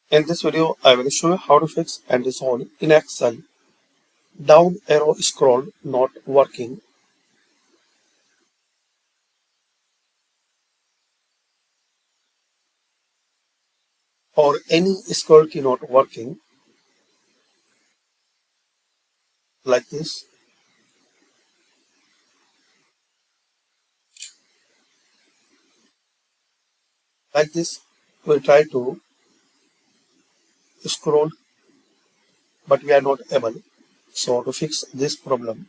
In this video, I will show you how to fix and resolve in Excel down arrow scroll not working or any scroll key not working like this. Like this, we try to scroll but we are not able. So to fix this problem,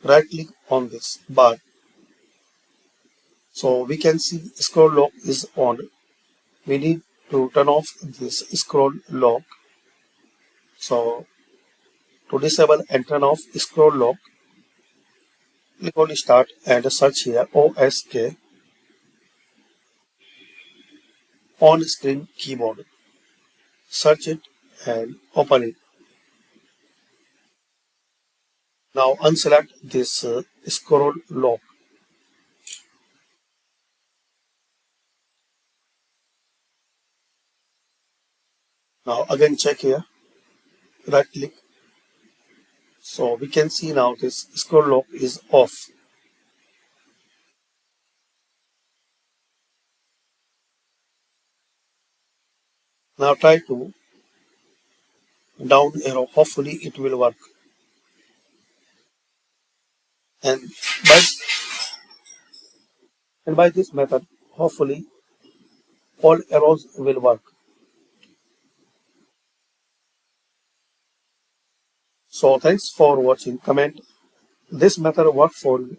right click on this bar. So we can see scroll lock is on. We need to turn off this scroll lock. So to disable and turn off scroll lock, click on start and search here OSK on screen keyboard. Search it and open it. Now unselect this scroll lock. Now again check here, right click. So we can see now this scroll lock is off. Now try to down arrow, hopefully it will work. And by, and by this method, hopefully all arrows will work. So thanks for watching. Comment this method work for you.